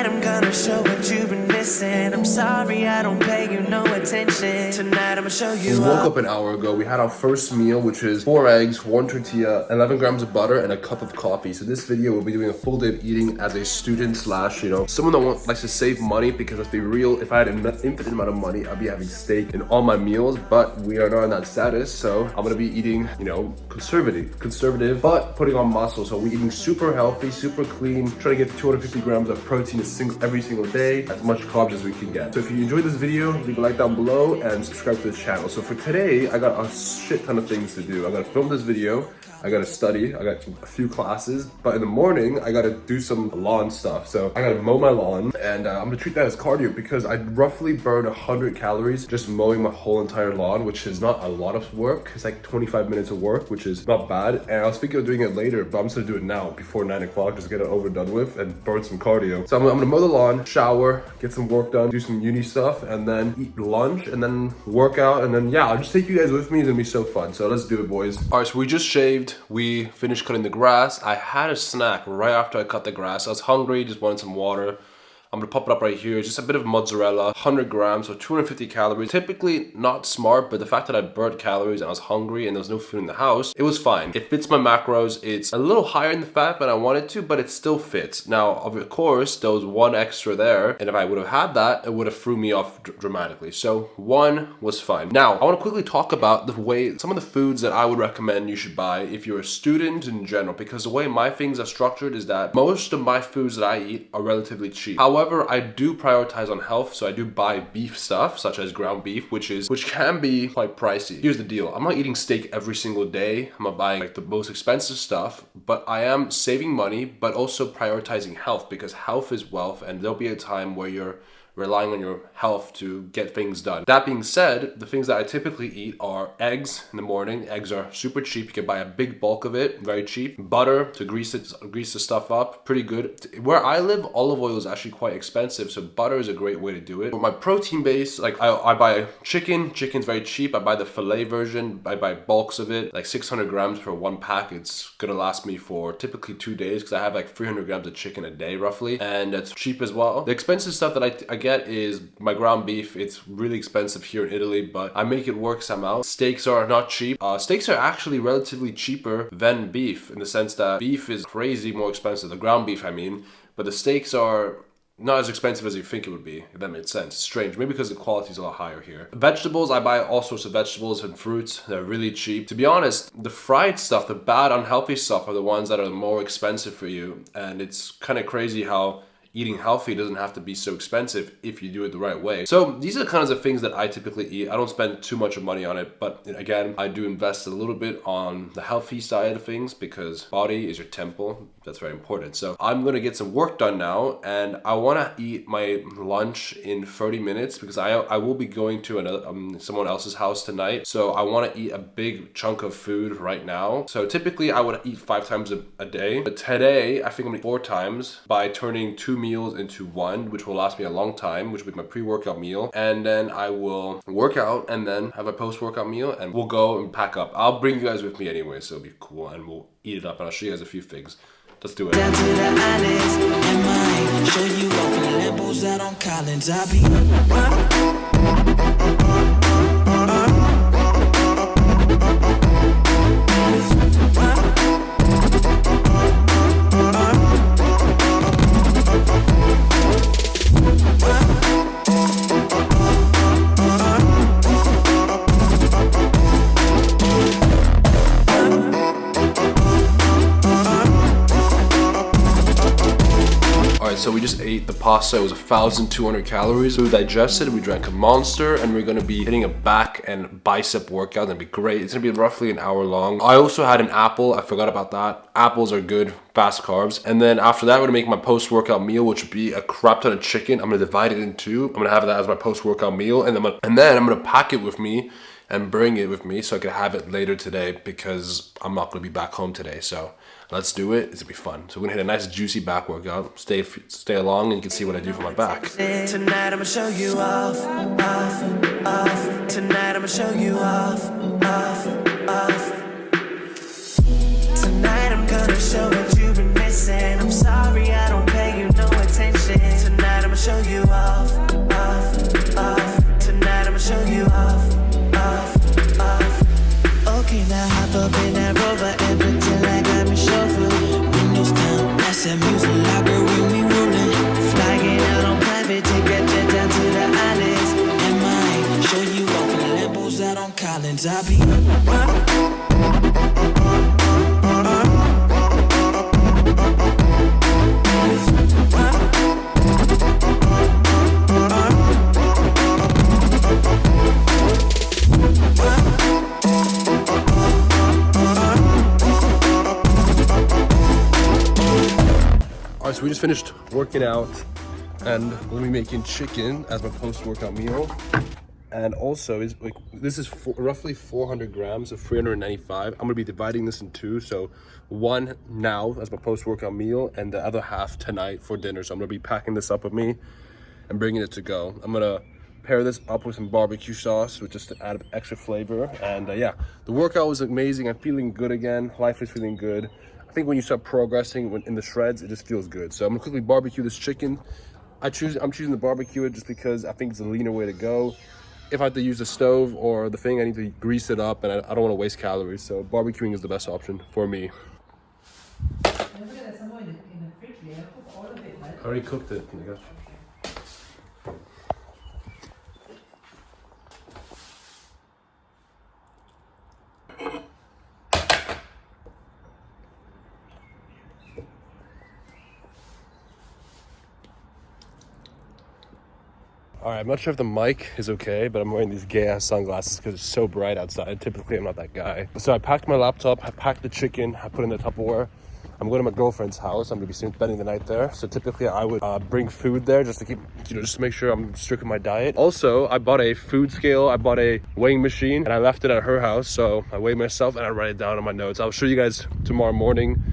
I'm gonna show what you've been missing. I'm sorry I don't pay you no attention. Tonight I'ma show you. We woke up an hour ago. We had our first meal, which is 4 eggs, 1 tortilla, 11 grams of butter, and a cup of coffee. So this video will be doing a full day of eating as a student slash, someone that likes to save money, because let's be real, if I had an infinite amount of money, I'd be having steak in all my meals, but we are not in that status. So I'm gonna be eating, conservative, but putting on muscle. So we're eating super healthy, super clean, trying to get 250 grams of protein every single day, as much carbs as we can get. So if you enjoyed this video, leave a like down below and subscribe to the channel. So for today, I got a shit ton of things to do. I gotta film this video, I gotta study, I got a few classes, but in the morning, I gotta do some lawn stuff. So I gotta mow my lawn, and I'm gonna treat that as cardio because I roughly burn 100 calories just mowing my whole entire lawn, which is not a lot of work. It's like 25 minutes of work, which is not bad. And I was thinking of doing it later, but I'm just gonna do it now before 9 o'clock, just get it over done with and burn some cardio. So I'm gonna mow the lawn, shower, get some work done, do some uni stuff, and then eat lunch, and then work out, and then yeah, I'll just take you guys with me. It's gonna be so fun. So let's do it, boys. All right, so we just shaved. We finished cutting the grass. I had a snack right after I cut the grass. I was hungry, just wanted some water. I'm gonna pop it up right here. Just a bit of mozzarella, 100 grams, so 250 calories. Typically not smart, but the fact that I burnt calories and I was hungry and there was no food in the house, it was fine. It fits my macros. It's a little higher in the fat than I wanted to, but it still fits. Now, of course, there was one extra there, and if I would have had that, it would have threw me off dramatically. So one was fine. Now, I wanna quickly talk about some of the foods that I would recommend you should buy if you're a student in general, because the way my things are structured is that most of my foods that I eat are relatively cheap. However, I do prioritize on health, so I do buy beef stuff, such as ground beef, which can be quite pricey. Here's the deal. I'm not eating steak every single day. I'm not buying like the most expensive stuff, but I am saving money, but also prioritizing health, because health is wealth, and there'll be a time where you're relying on your health to get things done. That being said, the things that I typically eat are eggs in the morning. Eggs are super cheap. You can buy a big bulk of it, very cheap. Butter to grease the stuff up, pretty good. Where I live, olive oil is actually quite expensive, so butter is a great way to do it. For my protein base, like I buy chicken. Chicken's very cheap. I buy the filet version. I buy bulks of it, like 600 grams for one pack. It's gonna last me for typically 2 days because I have like 300 grams of chicken a day roughly, and it's cheap as well. The expensive stuff that I get is my ground beef. It's really expensive here in Italy, but I make it work somehow. Steaks are not cheap. Steaks are actually relatively cheaper than beef, in the sense that beef is crazy more expensive, the ground beef I mean, but the steaks are not as expensive as you think it would be, if that makes sense. It's strange, maybe because the quality is a lot higher here. Vegetables, I buy all sorts of vegetables and fruits. They're really cheap. To be honest, the fried stuff, the bad, unhealthy stuff are the ones that are more expensive for you, and it's kind of crazy how eating healthy doesn't have to be so expensive if you do it the right way. So these are the kinds of things that I typically eat. I don't spend too much of money on it, but again, I do invest a little bit on the healthy side of things because body is your temple. That's very important. So I'm gonna get some work done now, and I wanna eat my lunch in 30 minutes because I will be going to someone else's house tonight. So I wanna eat a big chunk of food right now. So typically I would eat 5 times a day, but today I think I'm gonna eat 4 times by turning 2 meals into 1, which will last me a long time, which will be my pre-workout meal. And then I will work out and then have a post-workout meal, and we'll go and pack up. I'll bring you guys with me anyway, so it'll be cool, and we'll eat it up, and I'll show you guys a few things. Let's do it. Down to the islands in mine. Show you off in the Lambos out on Collins. I be So we just ate the pasta. It was 1,200 calories. We digested, we drank a Monster, and we're gonna be hitting a back and bicep workout. That'd be great. It's gonna be roughly an hour long. I also had an apple. I forgot about that. Apples are good, fast carbs. And then after that, I'm gonna make my post-workout meal, which would be a crap ton of chicken. I'm gonna divide it in 2. I'm gonna have that as my post-workout meal, and then I'm gonna pack it with me and bring it with me so I can have it later today because I'm not gonna be back home today. So let's do it. It's gonna be fun. So we're gonna hit a nice juicy back workout. Stay along and you can see what I do for my back. Tonight I'ma show you off. Tonight I'ma show you off. Tonight I'm gonna show what you've been missing. I'm sorry I don't pay you no attention. Tonight Collins. I be. Alright, so we just finished working out and we'll be making chicken as my post-workout meal. And also, this is roughly 400 grams of 395. I'm gonna be dividing this in two. So one now as my post-workout meal and the other half tonight for dinner. So I'm gonna be packing this up with me and bringing it to go. I'm gonna pair this up with some barbecue sauce, which just to add extra flavor. And yeah, the workout was amazing. I'm feeling good again. Life is feeling good. I think when you start progressing in the shreds, it just feels good. So I'm gonna quickly barbecue this chicken. I'm choosing to barbecue it just because I think it's a leaner way to go. If I have to use the stove or the thing, I need to grease it up, and I don't want to waste calories. So barbecuing is the best option for me. I already cooked it. I got you. All right, I'm not sure if the mic is okay, but I'm wearing these gay-ass sunglasses because it's so bright outside. Typically, I'm not that guy. So I packed my laptop, I packed the chicken, I put it in the Tupperware. I'm going to my girlfriend's house. I'm going to be spending the night there. So typically, I would bring food there just to keep, just to make sure I'm strict with my diet. Also, I bought a food scale, I bought a weighing machine, and I left it at her house. So I weigh myself and I write it down on my notes. I'll show you guys tomorrow morning.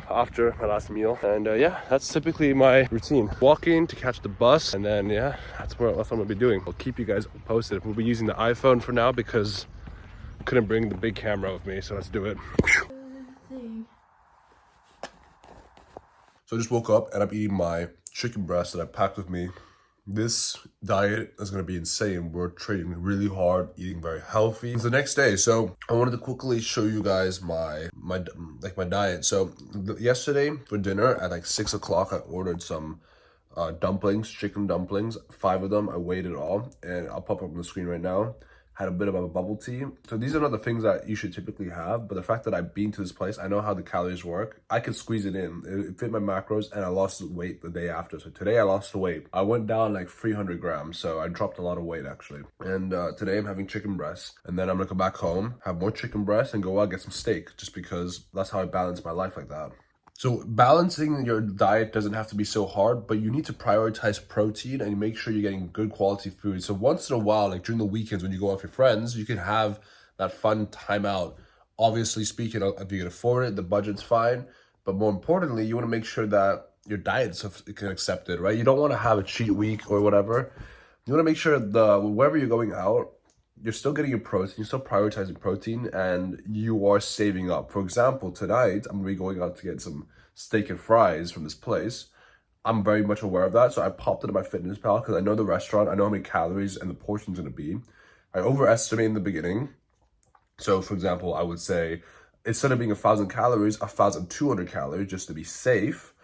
After my last meal, and yeah, that's typically my routine. Walking to catch the bus, and then yeah, that's what I'm gonna be doing. I'll keep you guys posted. We'll be using the iPhone for now because I couldn't bring the big camera with me, so let's do it. So I just woke up and I'm eating my chicken breast that I packed with me. This diet is going to be insane. We're training really hard, eating very healthy. It's the next day, so I wanted to quickly show you guys my diet. So yesterday for dinner at like 6 o'clock, I ordered some dumplings, chicken dumplings, 5 of them. I weighed it all, and I'll pop up on the screen right now. Had a bit of a bubble tea. So these are not the things that you should typically have, but the fact that I've been to this place, I know how the calories work. I could squeeze it in. It fit my macros, and I lost the weight the day after. So today I lost the weight. I went down like 300 grams, so I dropped a lot of weight actually. And today I'm having chicken breast, and then I'm gonna go back home, have more chicken breast, and go out get some steak, just because that's how I balance my life like that. So balancing your diet doesn't have to be so hard, but you need to prioritize protein and make sure you're getting good quality food. So once in a while, like during the weekends when you go out with your friends, you can have that fun time out. Obviously speaking, if you can afford it, the budget's fine. But more importantly, you want to make sure that your diet can accept it, right? You don't want to have a cheat week or whatever. You want to make sure wherever you're going out, you're still getting your protein, you're still prioritizing protein, and you are saving up. For example, tonight, I'm gonna be going out to get some steak and fries from this place. I'm very much aware of that, so I popped it in my fitness pal because I know the restaurant, I know how many calories and the portion's gonna be. I overestimate in the beginning. So for example, I would say, instead of being 1,000 calories, 1,200 calories just to be safe.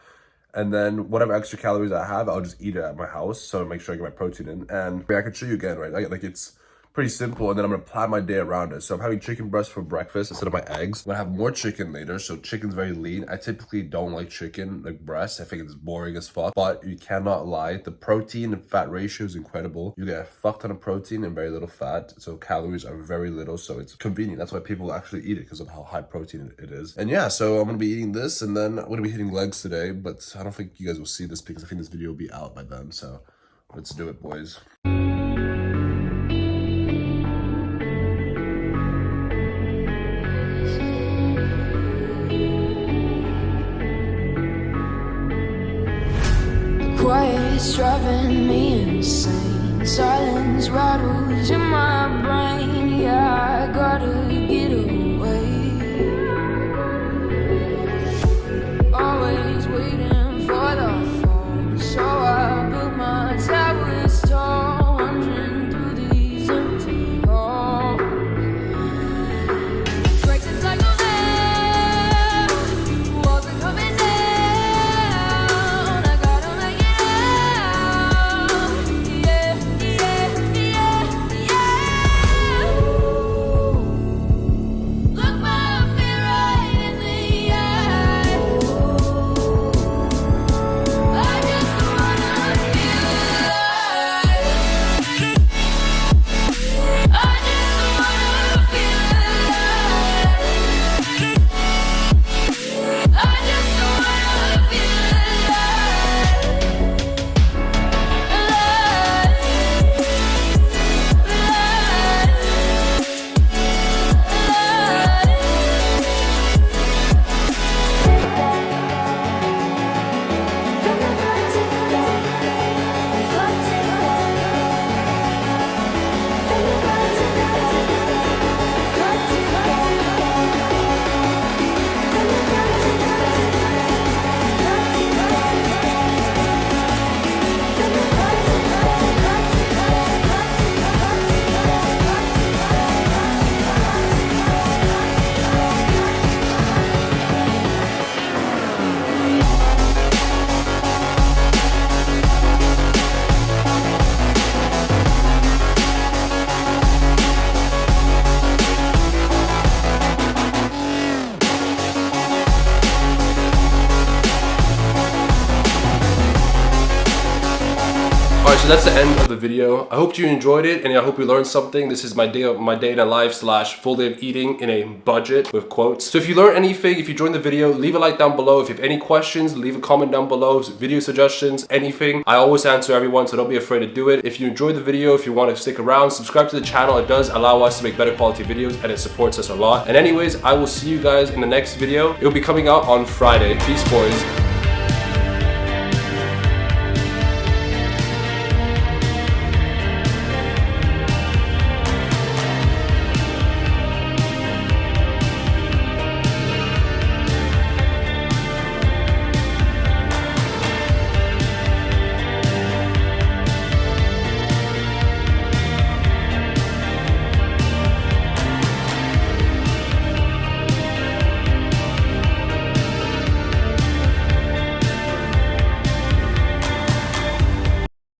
And then whatever extra calories I have, I'll just eat it at my house, so make sure I get my protein in. And I can show you again, right? Like it's pretty simple, and then I'm gonna plan my day around it. So I'm having chicken breast for breakfast instead of my eggs. I'm gonna have more chicken later, so chicken's very lean. I typically don't like chicken, like breast. I think it's boring as fuck, but you cannot lie. The protein and fat ratio is incredible. You get a fuck ton of protein and very little fat, so calories are very little, so it's convenient. That's why people actually eat it, because of how high protein it is. And yeah, so I'm gonna be eating this, and then I'm gonna be hitting legs today, but I don't think you guys will see this because I think this video will be out by then, so let's do it, boys. Quiet's driving me insane. Silence rattles in my brain. Yeah, I gotta get away. Always waiting for the phone, so I built my towers tall, wandering through these empty halls. Break the cycle there, walls are coming down. Alright, so that's the end of the video. I hope you enjoyed it and I hope you learned something. This is my day in a life / full day of eating in a budget with quotes. So if you learned anything, if you joined the video, leave a like down below. If you have any questions, leave a comment down below. Video suggestions, anything. I always answer everyone, so don't be afraid to do it. If you enjoyed the video, if you want to stick around, subscribe to the channel. It does allow us to make better quality videos and it supports us a lot. And anyways, I will see you guys in the next video. It will be coming out on Friday. Peace, boys.